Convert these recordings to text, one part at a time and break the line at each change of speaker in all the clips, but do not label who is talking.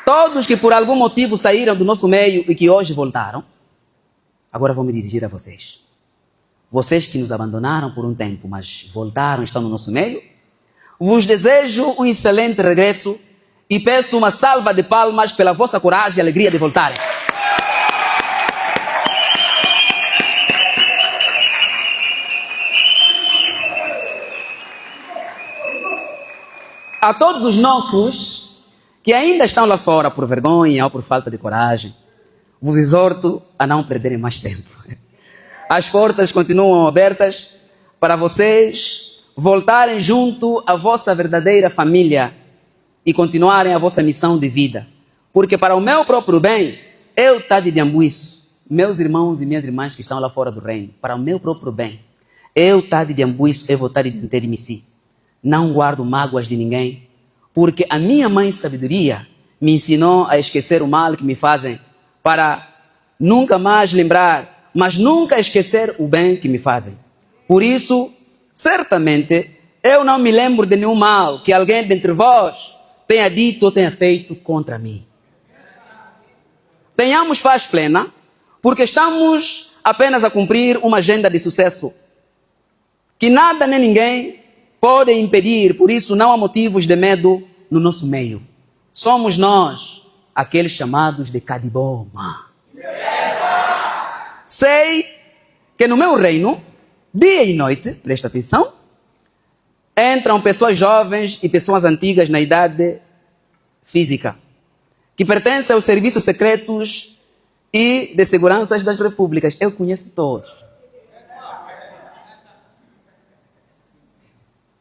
Todos que por algum motivo saíram do nosso meio e que hoje voltaram, agora vou me dirigir a vocês. Vocês que nos abandonaram por um tempo, mas voltaram, estão no nosso meio, vos desejo um excelente regresso e peço uma salva de palmas pela vossa coragem e alegria de voltarem. A todos os nossos que ainda estão lá fora por vergonha ou por falta de coragem, vos exorto a não perderem mais tempo. As portas continuam abertas para vocês voltarem junto à vossa verdadeira família e continuarem a vossa missão de vida. Porque para o meu próprio bem, eu Tade de Ambuíço, meus irmãos e minhas irmãs que estão lá fora do reino, para o meu próprio bem, eu Tade de Ambuíço, eu vou Tade de Misi. Não guardo mágoas de ninguém, porque a minha mãe sabedoria me ensinou a esquecer o mal que me fazem para nunca mais lembrar, mas nunca esquecer o bem que me fazem. Por isso, certamente, eu não me lembro de nenhum mal que alguém dentre vós tenha dito ou tenha feito contra mim. Tenhamos paz plena, porque estamos apenas a cumprir uma agenda de sucesso que nada nem ninguém pode impedir, por isso não há motivos de medo no nosso meio. Somos nós, aqueles chamados de Kadiboma. Sei que no meu reino, dia e noite, presta atenção, entram pessoas jovens e pessoas antigas na idade física, que pertencem aos serviços secretos e de seguranças das repúblicas. Eu conheço todos.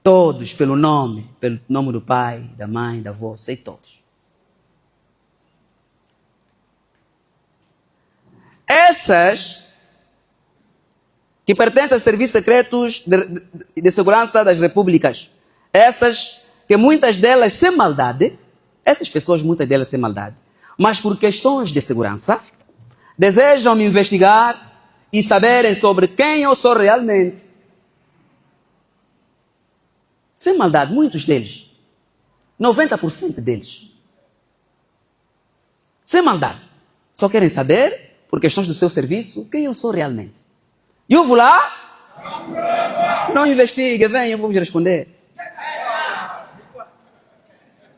Todos, pelo nome do pai, da mãe, da avó, sei todos. Essas que pertencem aos serviços secretos de segurança das repúblicas, essas que muitas delas sem maldade, essas pessoas muitas delas sem maldade, mas por questões de segurança, desejam me investigar e saberem sobre quem eu sou realmente. Sem maldade, muitos deles. 90% deles. Sem maldade. Só querem saber, por questões do seu serviço, quem eu sou realmente. E eu vou lá. Não investigue, venham, eu vou vos responder.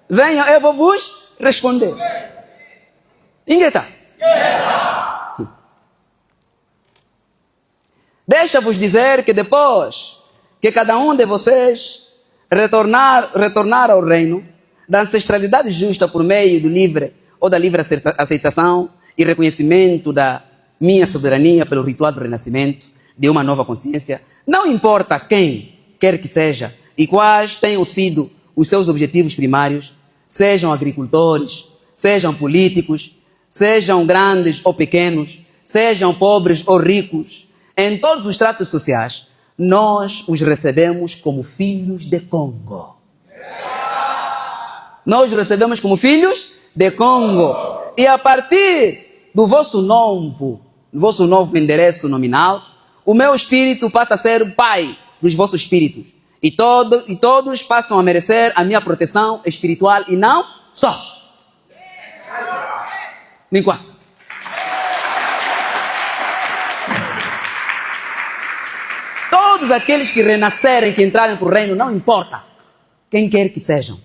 Venham, eu vou vos responder. Ingueta. Deixa-vos dizer que depois que cada um de vocês retornar ao reino da ancestralidade justa por meio do livre ou da livre aceitação e reconhecimento da minha soberania pelo ritual do renascimento de uma nova consciência, não importa quem quer que seja e quais tenham sido os seus objetivos primários, sejam agricultores, sejam políticos, sejam grandes ou pequenos, sejam pobres ou ricos, em todos os tratos sociais, nós os recebemos como filhos de Congo. Nós os recebemos como filhos de Congo. E a partir do vosso novo endereço nominal, o meu espírito passa a ser o pai dos vossos espíritos. E todos passam a merecer a minha proteção espiritual e não só. Nem quase. Todos aqueles que renascerem, que entrarem para o reino, não importa quem quer que sejam,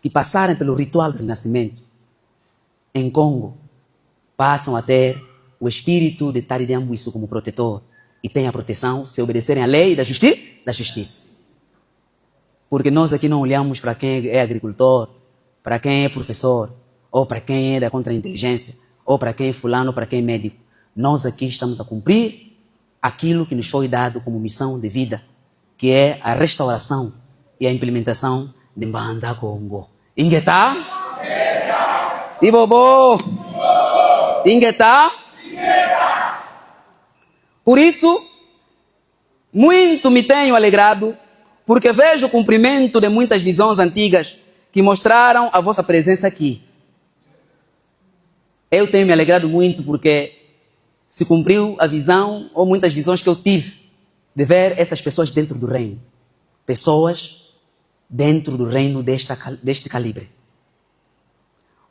que passarem pelo ritual do renascimento em Congo, passam a ter o espírito de Tade de Ambuíço como protetor e têm a proteção se obedecerem à lei da justiça. Porque nós aqui não olhamos para quem é agricultor, para quem é professor, ou para quem é da contra-inteligência, ou para quem é fulano, ou para quem é médico. Nós aqui estamos a cumprir aquilo que nos foi dado como missão de vida, que é a restauração e a implementação de Mbanza Congo. Ingueta? Ibobo? Ingueta? Por isso, muito me tenho alegrado, porque vejo o cumprimento de muitas visões antigas que mostraram a vossa presença aqui. Eu tenho me alegrado muito porque se cumpriu a visão, ou muitas visões que eu tive, de ver essas pessoas dentro do reino. Pessoas dentro do reino deste calibre.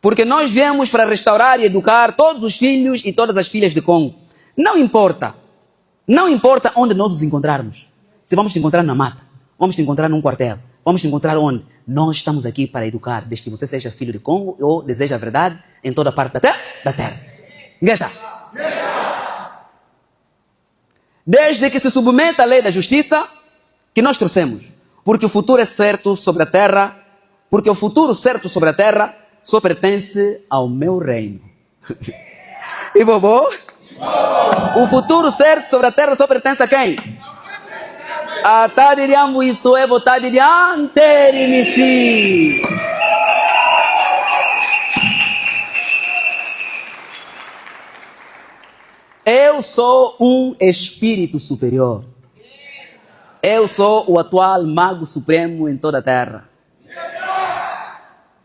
Porque nós viemos para restaurar e educar todos os filhos e todas as filhas de Congo. Não importa onde nós os encontrarmos. Se vamos te encontrar na mata, vamos te encontrar num quartel, vamos te encontrar onde? Nós estamos aqui para educar, desde que você seja filho de Congo ou deseja a verdade em toda parte da terra. Gueta. Desde que se submeta à lei da justiça que nós trouxemos. Porque o futuro é certo sobre a terra, porque o futuro certo sobre a terra só pertence ao meu reino. E bobô? O futuro certo sobre a terra só pertence a quem? A Tadiriambu isso é votar de anterimisi. Eu sou um espírito superior. Eu sou o atual mago supremo em toda a terra.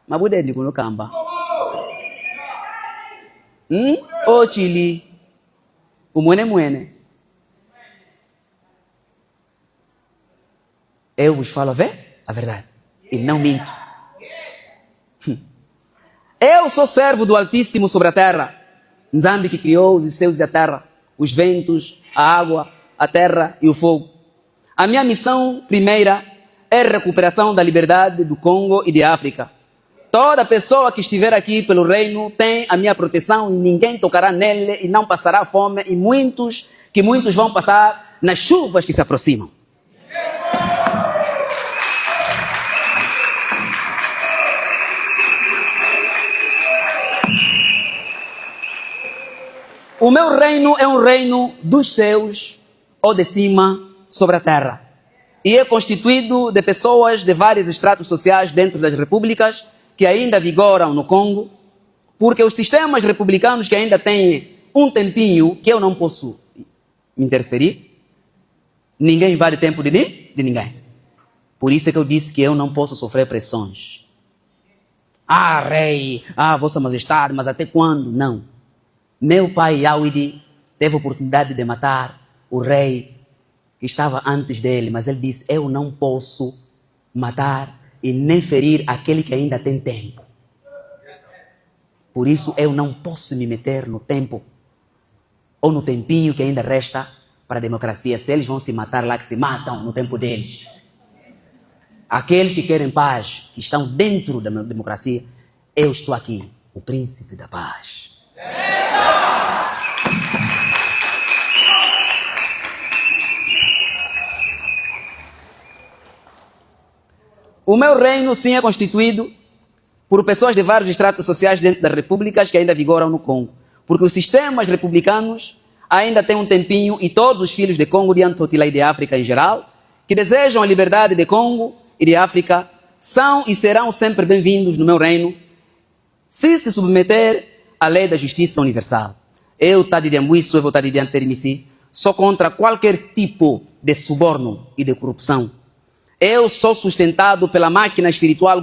Mas bude ndi kuno kamba. O chili. O mwene. Eu vos falo a verdade. E não minto. Eu sou servo do Altíssimo sobre a terra. Nzambi que criou os céus e a terra, os ventos, a água, a terra e o fogo. A minha missão primeira é a recuperação da liberdade do Congo e de África. Toda pessoa que estiver aqui pelo reino tem a minha proteção e ninguém tocará nele e não passará fome e muitos vão passar nas chuvas que se aproximam. O meu reino é um reino dos céus ou de cima sobre a terra. E é constituído de pessoas de vários estratos sociais dentro das repúblicas que ainda vigoram no Congo, porque os sistemas republicanos que ainda têm um tempinho que eu não posso interferir, ninguém invade tempo de ninguém. Por isso é que eu disse que eu não posso sofrer pressões. Rei, Vossa Majestade, mas até quando? Não. Meu pai Yawidi teve a oportunidade de matar o rei que estava antes dele, mas ele disse, eu não posso matar e nem ferir aquele que ainda tem tempo. Por isso eu não posso me meter no tempo ou no tempinho que ainda resta para a democracia. Se eles vão se matar lá, que se matam no tempo deles. Aqueles que querem paz, que estão dentro da democracia, eu estou aqui, o príncipe da paz. O meu reino, sim, é constituído por pessoas de vários estratos sociais dentro das repúblicas que ainda vigoram no Congo. Porque os sistemas republicanos ainda têm um tempinho e todos os filhos de Congo, de Antotila e de África em geral, que desejam a liberdade de Congo e de África, são e serão sempre bem-vindos no meu reino, se submeter à lei da justiça universal. Eu, Tadiriambuiço, eu vou Tadirianterimisi, sou contra qualquer tipo de suborno e de corrupção. Eu sou sustentado pela máquina espiritual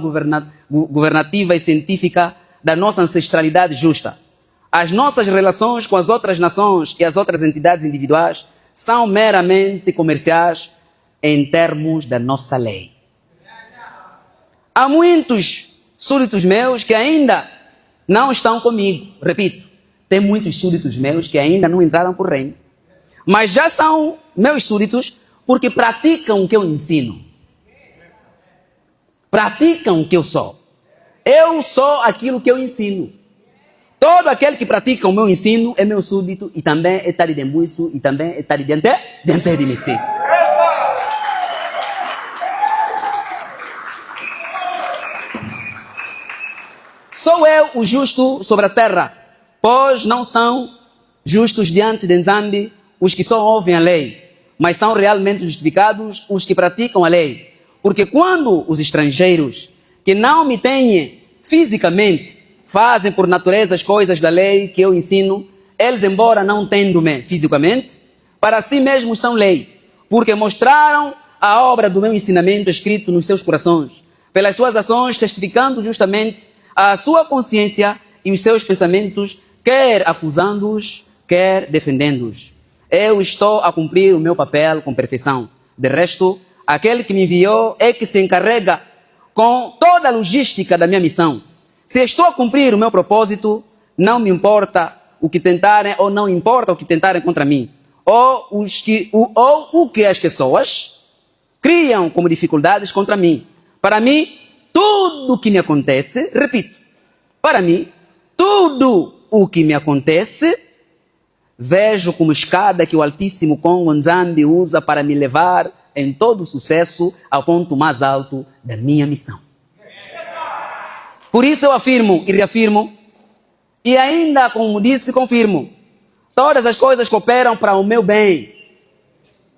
governativa e científica da nossa ancestralidade justa. As nossas relações com as outras nações e as outras entidades individuais são meramente comerciais em termos da nossa lei. Há muitos súditos meus que ainda não estão comigo. Repito, tem muitos súditos meus que ainda não entraram por reino. Mas já são meus súditos porque praticam o que eu ensino. Praticam o que eu sou. Eu sou aquilo que eu ensino. Todo aquele que pratica o meu ensino é meu súdito e também é Tadiriambuiço e também é Tadirianterimisi. Sou eu o justo sobre a terra, pois não são justos diante de Nzambi os que só ouvem a lei, mas são realmente justificados os que praticam a lei. Porque quando os estrangeiros que não me têm fisicamente fazem por natureza as coisas da lei que eu ensino, eles, embora não tendo-me fisicamente, para si mesmos são lei, porque mostraram a obra do meu ensinamento escrito nos seus corações, pelas suas ações testificando justamente a sua consciência e os seus pensamentos, quer acusando-os, quer defendendo-os. Eu estou a cumprir o meu papel com perfeição. De resto, aquele que me enviou é que se encarrega com toda a logística da minha missão. Se estou a cumprir o meu propósito, não me importa o que tentarem, ou não importa o que tentarem contra mim, ou o que as pessoas criam como dificuldades contra mim. Para mim, tudo o que me acontece, repito, para mim, tudo o que me acontece, vejo como escada que o Altíssimo Congo Nzambi usa para me levar em todo o sucesso ao ponto mais alto da minha missão. Por isso eu afirmo e reafirmo, e ainda, como disse, confirmo, todas as coisas cooperam para o meu bem.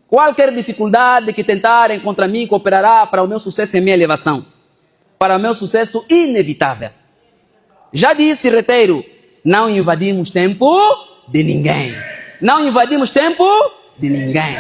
Qualquer dificuldade que tentarem contra mim cooperará para o meu sucesso e minha elevação, para o meu sucesso inevitável. Já disse, reteiro, não invadimos tempo de ninguém. Não invadimos tempo de ninguém.